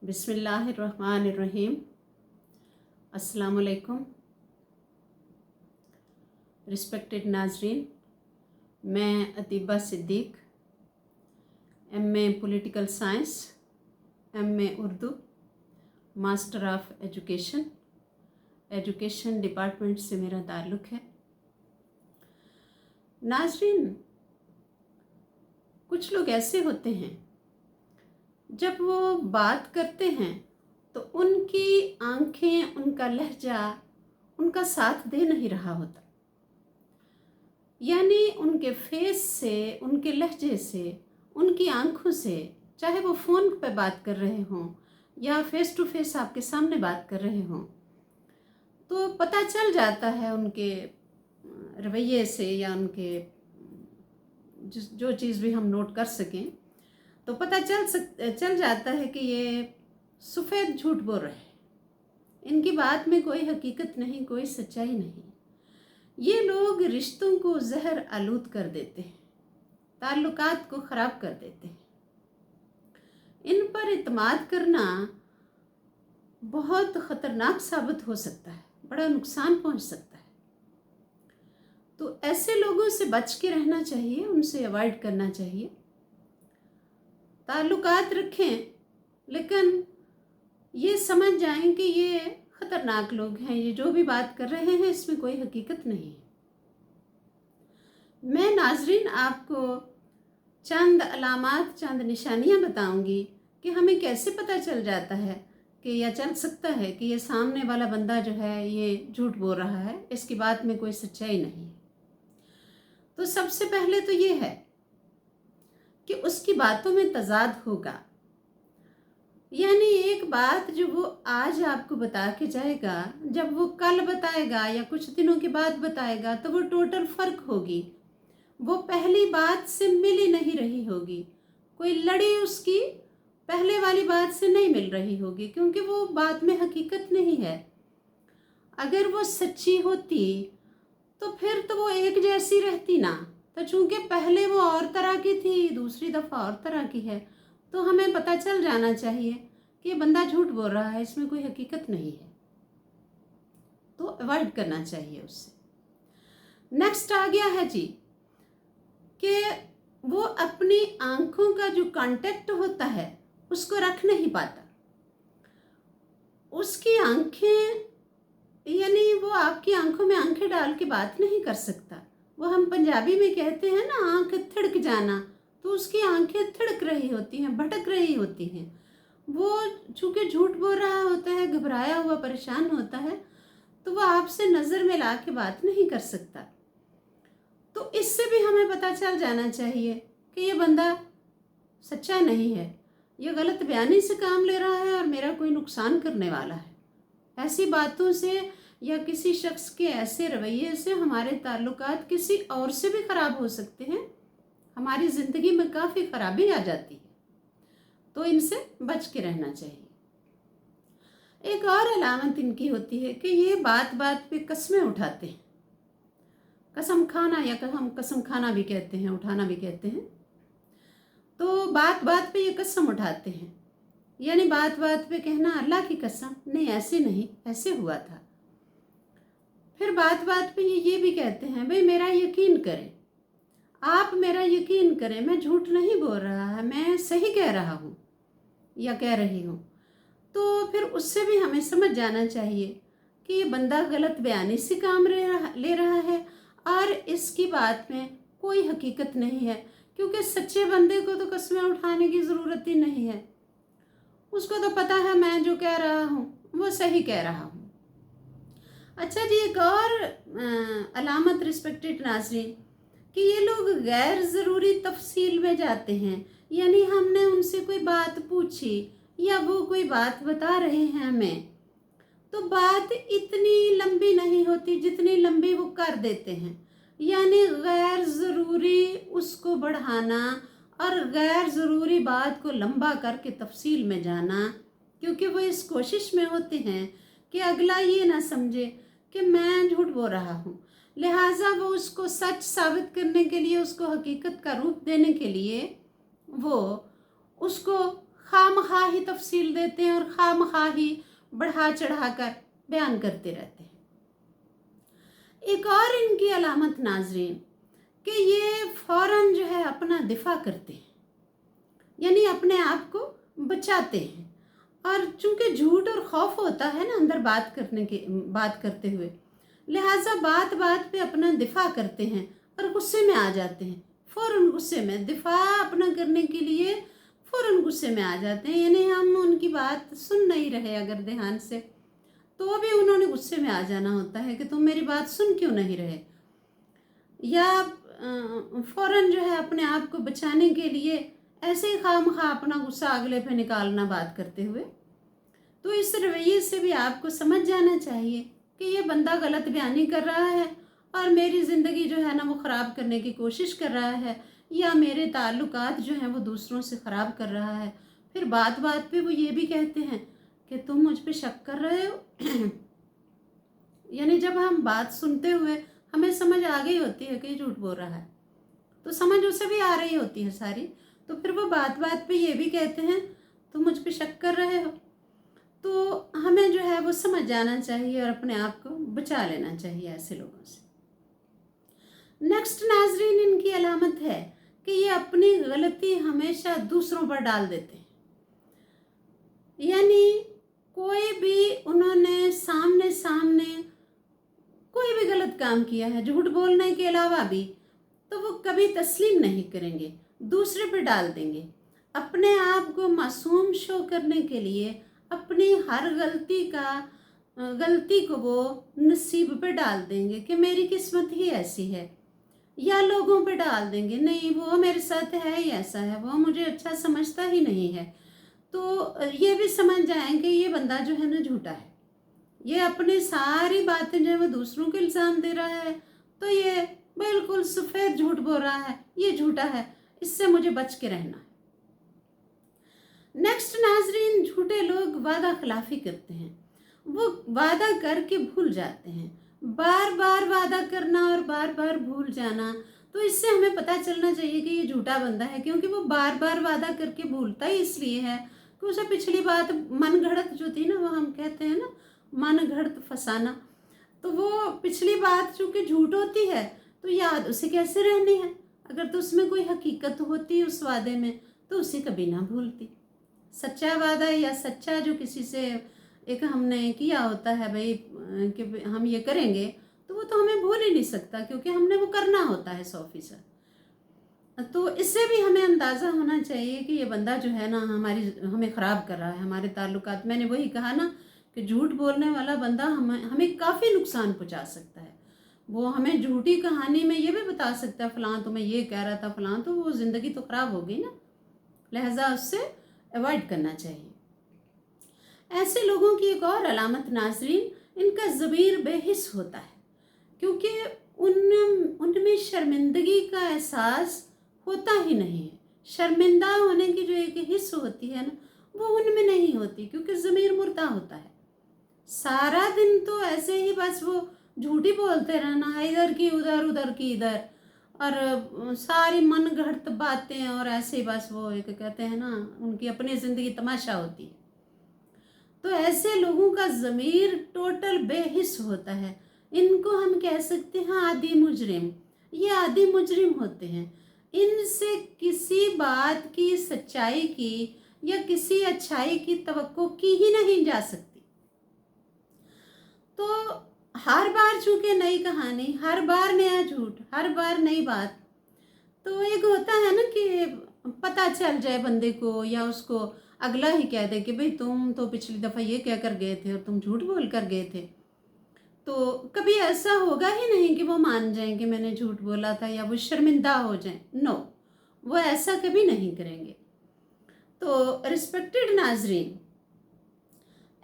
बिस्मिल्लाहिर्रहमानिर्रहीम। अस्सलाम वालेकुम। रिस्पेक्टेड नाजरीन, मैं Atiba Siddiq, MA political science, MA Urdu, master of education department से मेरा ताल्लुक़ है। नाजरीन, कुछ लोग ऐसे होते हैं जब वो बात करते हैं तो उनकी आंखें, उनका लहजा उनका साथ दे नहीं रहा होता। यानी उनके फेस से, उनके लहजे से, उनकी आंखों से, चाहे वो फ़ोन पे बात कर रहे हों या फेस टू फेस आपके सामने बात कर रहे हों, तो पता चल जाता है उनके रवैये से या उनके जो चीज़ भी हम नोट कर सकें तो पता चल जाता है कि ये सफ़ेद झूठ बोल रहे हैं। इनकी बात में कोई हकीकत नहीं, कोई सच्चाई नहीं। ये लोग रिश्तों को जहर आलूद कर देते हैं, ताल्लुकात को ख़राब कर देते हैं। इन पर इत्माद करना बहुत ख़तरनाक साबित हो सकता है, बड़ा नुकसान पहुंच सकता है। तो ऐसे लोगों से बच के रहना चाहिए, उनसे अवॉइड करना चाहिए। ताल्लुकात रखें, लेकिन ये समझ जाएं कि ये ख़तरनाक लोग हैं, ये जो भी बात कर रहे हैं इसमें कोई हकीकत नहीं है। मैं नाजरीन आपको चंद अलामात, चंद निशानियां बताऊंगी कि हमें कैसे पता चल जाता है कि या चल सकता है कि ये सामने वाला बंदा जो है ये झूठ बोल रहा है, इसकी बात में कोई सच्चाई नहीं है। तो सबसे पहले तो ये है कि उसकी बातों में तजाद होगा। यानी एक बात जो वो आज आपको बता के जाएगा, जब वो कल बताएगा या कुछ दिनों के बाद बताएगा तो वो टोटल फ़र्क होगी। वो पहली बात से मिली नहीं रही होगी, कोई लड़ी उसकी पहले वाली बात से नहीं मिल रही होगी, क्योंकि वो बात में हकीकत नहीं है। अगर वो सच्ची होती तो फिर तो वो एक जैसी रहती ना। तो चूंकि पहले वो और तरह की थी, दूसरी दफ़ा और तरह की है, तो हमें पता चल जाना चाहिए कि ये बंदा झूठ बोल रहा है, इसमें कोई हकीकत नहीं है, तो अवॉइड करना चाहिए उससे। नेक्स्ट आ गया है जी कि वो अपनी आंखों का जो कांटेक्ट होता है उसको रख नहीं पाता। उसकी आंखें, यानी वो आपकी आंखों में आंखें डाल के बात नहीं कर सकता। वो हम पंजाबी में कहते हैं ना, आंख थिड़क जाना, तो उसकी आंखें थिड़क रही होती हैं, भटक रही होती हैं। वो चूँकि झूठ बोल रहा होता है, घबराया हुआ, परेशान होता है, तो वो आपसे नज़र में ला के बात नहीं कर सकता। तो इससे भी हमें पता चल जाना चाहिए कि ये बंदा सच्चा नहीं है, ये गलत बयानी से काम ले रहा है और मेरा कोई नुकसान करने वाला है। ऐसी बातों से या किसी शख्स के ऐसे रवैये से हमारे ताल्लुकात किसी और से भी ख़राब हो सकते हैं, हमारी ज़िंदगी में काफ़ी ख़राबी आ जाती है। तो इनसे बच के रहना चाहिए। एक और अलामत इनकी होती है कि ये बात बात पे कस्में उठाते हैं। कसम खाना, या हम कसम खाना भी कहते हैं, उठाना भी कहते हैं। तो बात बात पे ये कसम उठाते हैं, यानी बात बात पे कहना अल्लाह की कसम, नहीं ऐसे नहीं, ऐसे हुआ था। फिर बात बात पे ये भी कहते हैं, भाई मेरा यकीन करें, आप मेरा यकीन करें, मैं झूठ नहीं बोल रहा है, मैं सही कह रहा हूँ या कह रही हूँ। तो फिर उससे भी हमें समझ जाना चाहिए कि ये बंदा गलत बयानी से काम ले रहा है और इसकी बात में कोई हकीकत नहीं है, क्योंकि सच्चे बंदे को तो कस्में उठाने की ज़रूरत ही नहीं है। उसको तो पता है मैं जो कह रहा हूँ वो सही कह रहा हूँ। अच्छा जी, एक और अलामत रिस्पेक्टेड नाज़रीन कि ये लोग गैर ज़रूरी तफसील में जाते हैं। यानी हमने उनसे कोई बात पूछी या वो कोई बात बता रहे हैं हमें, तो बात इतनी लंबी नहीं होती जितनी लंबी वो कर देते हैं। यानी गैर ज़रूरी उसको बढ़ाना और गैर ज़रूरी बात को लंबा करके तफसील में जाना, क्योंकि वो इस कोशिश में होते हैं कि अगला ये ना समझे कि मैं झूठ बोल रहा हूँ। लिहाजा वो उसको सच साबित करने के लिए, उसको हकीकत का रूप देने के लिए वो उसको खामखा ही तफसील देते हैं और खामखा ही बढ़ा चढ़ा कर बयान करते रहते हैं। एक और इनकी अलामत नाजरीन कि ये फ़ौरन जो है अपना दिफा करते हैं, यानी अपने आप को बचाते हैं। और चूंकि झूठ और खौफ होता है ना अंदर बात करते हुए, लिहाजा बात बात पे अपना दिफा करते हैं और गुस्से में आ जाते हैं। फ़ौरन गुस्से में दिफा अपना करने के लिए फ़ौरन गुस्से में आ जाते हैं, यानी हम उनकी बात सुन नहीं रहे अगर ध्यान से, तो भी उन्होंने गुस्से में आ जाना होता है कि तुम मेरी बात सुन क्यों नहीं रहे। या फ़ौरन जो है अपने आप को बचाने के लिए ऐसे ही खामखा अपना गुस्सा अगले पे निकालना बात करते हुए। तो इस रवैये से भी आपको समझ जाना चाहिए कि ये बंदा गलत बयानी कर रहा है और मेरी ज़िंदगी जो है ना वो ख़राब करने की कोशिश कर रहा है, या मेरे ताल्लुकात जो हैं वो दूसरों से ख़राब कर रहा है। फिर बात बात पे वो ये भी कहते हैं कि तुम मुझ पे शक कर रहे हो। यानी जब हम बात सुनते हुए हमें समझ आ गई होती है कि झूठ बोल रहा है, तो समझ उसे भी आ रही होती है सारी, तो फिर वो बात बात पे ये भी कहते हैं तुम मुझ पे शक कर रहे हो। तो हमें जो है वो समझ जाना चाहिए और अपने आप को बचा लेना चाहिए ऐसे लोगों से। नेक्स्ट नाजरीन इनकी अलामत है कि ये अपनी गलती हमेशा दूसरों पर डाल देते हैं, यानी कोई भी उन्होंने सामने कोई भी गलत काम किया है झूठ बोलने के अलावा भी, तो वो कभी तस्लीम नहीं करेंगे, दूसरे पे डाल देंगे। अपने आप को मासूम शो करने के लिए अपनी हर गलती को वो नसीब पे डाल देंगे कि मेरी किस्मत ही ऐसी है, या लोगों पे डाल देंगे नहीं वो मेरे साथ है ही ऐसा है, वो मुझे अच्छा समझता ही नहीं है। तो ये भी समझ जाएं कि ये बंदा जो है ना झूठा है, ये अपनी सारी बातें जो है वो दूसरों को इल्ज़ाम दे रहा है, तो ये बिल्कुल सफ़ेद झूठ बोल रहा है, ये झूठा है, इससे मुझे बच के रहना है। नेक्स्ट नाजरीन, झूठे लोग वादा खिलाफी करते हैं, वो वादा करके भूल जाते हैं। बार बार वादा करना और बार बार भूल जाना, तो इससे हमें पता चलना चाहिए कि ये झूठा बंदा है, क्योंकि वो बार बार वादा करके भूलता ही इसलिए है कि उसे पिछली बात मन घड़त जो थी ना, वो हम कहते हैं ना मन घड़त फसाना, तो वो पिछली बात चूँकि झूठ होती है तो याद उसे कैसे रहनी है। अगर तो उसमें कोई हकीकत होती उस वादे में तो उसे कभी ना भूलती। सच्चा वादा या सच्चा जो किसी से एक हमने किया होता है भाई कि हम ये करेंगे, तो वो तो हमें भूल ही नहीं सकता, क्योंकि हमने वो करना होता है 100%। तो इससे भी हमें अंदाज़ा होना चाहिए कि ये बंदा जो है ना हमें ख़राब कर रहा है, हमारे ताल्लुकात। मैंने वही कहा ना कि झूठ बोलने वाला बंदा हमें काफ़ी नुकसान पहुंचा सकता है। वो हमें झूठी कहानी में ये भी बता सकता है फलां तुम्हें ये कह रहा था फलां, तो वो ज़िंदगी तो ख़राब हो गई ना, लिहाजा उससे अवॉइड करना चाहिए। ऐसे लोगों की एक और अलामत नाजरीन, इनका ज़मीर बेहिस होता है, क्योंकि उनमें शर्मिंदगी का एहसास होता ही नहीं है। शर्मिंदा होने की जो एक हिस्स होती है ना, वो उनमें नहीं होती, क्योंकि ज़मीर मुर्दा होता है। सारा दिन तो ऐसे ही बस वो झूठी बोलते रहना, इधर की उधर उधर की इधर, और सारी मन घड़त बातें, और ऐसे ही बस वो एक कहते हैं ना उनकी अपनी ज़िंदगी तमाशा होती है। तो ऐसे लोगों का ज़मीर टोटल बेहिस होता है। इनको हम कह सकते हैं आदी मुजरिम। ये आदी मुजरिम होते हैं, इनसे किसी बात की सच्चाई की या किसी अच्छाई की तवक्को की ही नहीं जा सकती। तो हर बार चूंकि नई कहानी, हर बार नया झूठ, हर बार नई बात, तो एक होता है ना कि पता चल जाए बंदे को, या उसको अगला ही कह दे कि भाई तुम तो पिछली दफ़ा ये कह कर गए थे और तुम झूठ बोल कर गए थे। तो कभी ऐसा होगा ही नहीं कि वो मान जाएं कि मैंने झूठ बोला था, या वो शर्मिंदा हो जाएं। नो, वो ऐसा कभी नहीं करेंगे। तो रिस्पेक्टेड नाजरीन,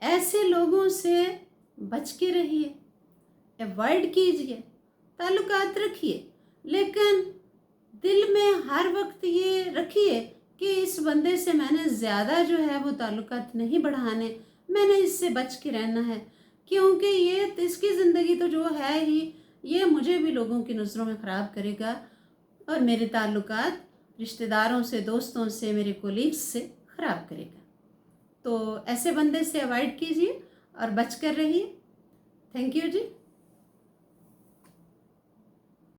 ऐसे लोगों से बच के रहिए, अवॉइड कीजिए, ताल्लुकात रखिए, लेकिन दिल में हर वक्त ये रखिए कि इस बंदे से मैंने ज़्यादा जो है वो ताल्लुकात नहीं बढ़ाने, मैंने इससे बच के रहना है, क्योंकि ये इसकी ज़िंदगी तो जो है ही, ये मुझे भी लोगों की नज़रों में ख़राब करेगा और मेरे ताल्लुकात रिश्तेदारों से, दोस्तों से, मेरे कोलीग्स से ख़राब करेगा। तो ऐसे बंदे से अवॉइड कीजिए और बच कर रहिए। Thank you ji.